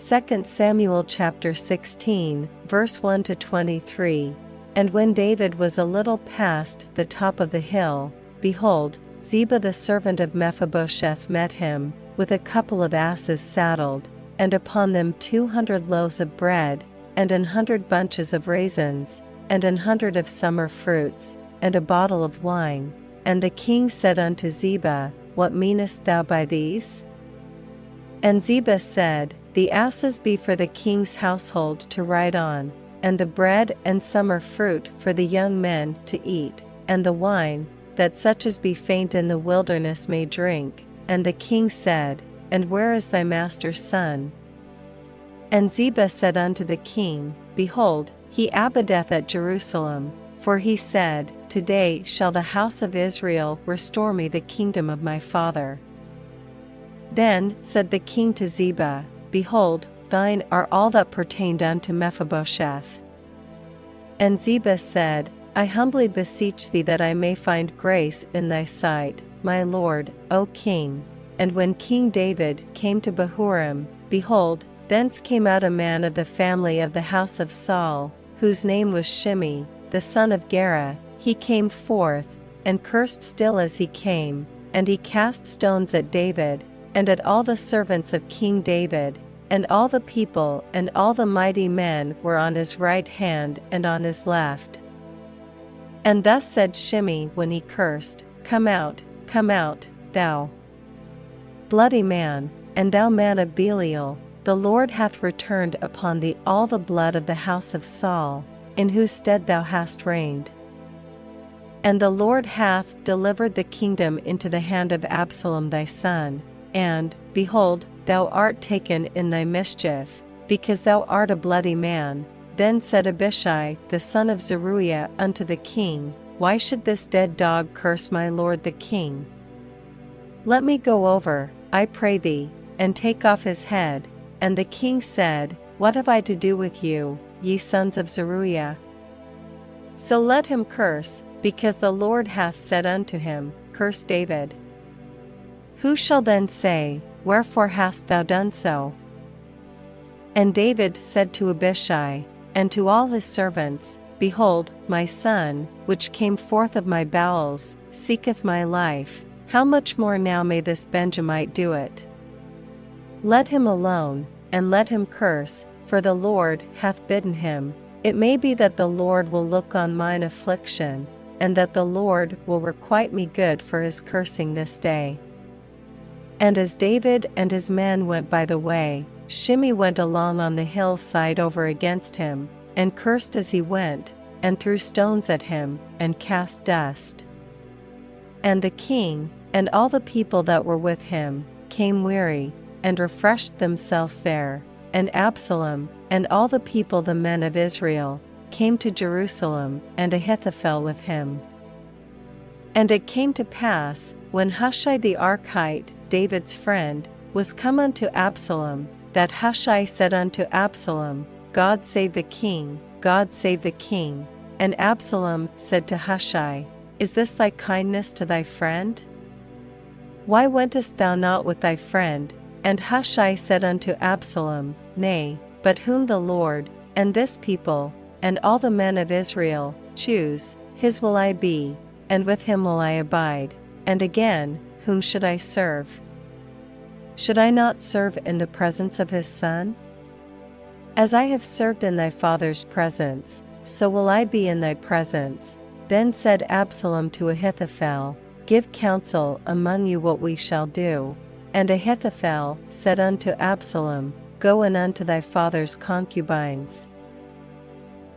2 Samuel chapter 16, verse 1-23. And when David was a little past the top of the hill, behold, Ziba the servant of Mephibosheth met him, with a couple of asses saddled, and upon them 200 loaves of bread, and 100 bunches of raisins, and 100 of summer fruits, and a bottle of wine. And the king said unto Ziba, What meanest thou by these? And Ziba said, The asses be for the king's household to ride on, and the bread and summer fruit for the young men to eat, and the wine, that such as be faint in the wilderness may drink. And the king said, And where is thy master's son? And Ziba said unto the king, Behold, he abideth at Jerusalem, for he said, Today shall the house of Israel restore me the kingdom of my father. Then said the king to Ziba, Behold, thine are all that pertained unto Mephibosheth. And Ziba said, I humbly beseech thee that I may find grace in thy sight, my lord, O king. And when King David came to Bahurim, behold, thence came out a man of the family of the house of Saul, whose name was Shimei, the son of Gera. He came forth, and cursed still as he came, and he cast stones at David, and at all the servants of King David, and all the people and all the mighty men were on his right hand and on his left. And thus said Shimei when he cursed, Come out, thou bloody man, and thou man of Belial, the Lord hath returned upon thee all the blood of the house of Saul, in whose stead thou hast reigned. And the Lord hath delivered the kingdom into the hand of Absalom thy son, and, behold, thou art taken in thy mischief, because thou art a bloody man. Then said Abishai the son of Zeruiah unto the king, Why should this dead dog curse my lord the king? Let me go over, I pray thee, and take off his head. And the king said, What have I to do with you, ye sons of Zeruiah? So let him curse, because the Lord hath said unto him, Curse David. Who shall then say, Wherefore hast thou done so? And David said to Abishai, and to all his servants, Behold, my son, which came forth of my bowels, seeketh my life. How much more now may this Benjamite do it? Let him alone, and let him curse, for the Lord hath bidden him. It may be that the Lord will look on mine affliction, and that the Lord will requite me good for his cursing this day. And as David and his men went by the way, Shimei went along on the hillside over against him, and cursed as he went, and threw stones at him, and cast dust. And the king, and all the people that were with him, came weary, and refreshed themselves there. And Absalom, and all the people the men of Israel, came to Jerusalem, and Ahithophel with him. And it came to pass, when Hushai the Archite, David's friend, was come unto Absalom, that Hushai said unto Absalom, God save the king, God save the king. And Absalom said to Hushai, Is this thy kindness to thy friend? Why wentest thou not with thy friend? And Hushai said unto Absalom, Nay, but whom the Lord, and this people, and all the men of Israel, choose, his will I be, and with him will I abide. And again, whom should I serve? Should I not serve in the presence of his son? As I have served in thy father's presence, so will I be in thy presence. Then said Absalom to Ahithophel, Give counsel among you what we shall do. And Ahithophel said unto Absalom, Go in unto thy father's concubines,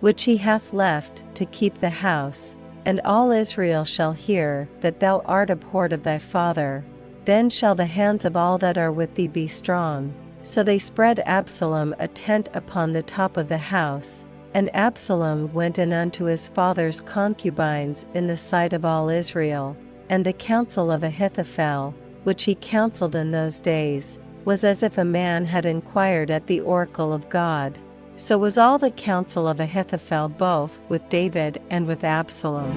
which he hath left to keep the house, and all Israel shall hear that thou art abhorred of thy father. Then shall the hands of all that are with thee be strong. So they spread Absalom a tent upon the top of the house, and Absalom went in unto his father's concubines in the sight of all Israel. And the counsel of Ahithophel, which he counseled in those days, was as if a man had inquired at the oracle of God. So was all the counsel of Ahithophel both with David and with Absalom.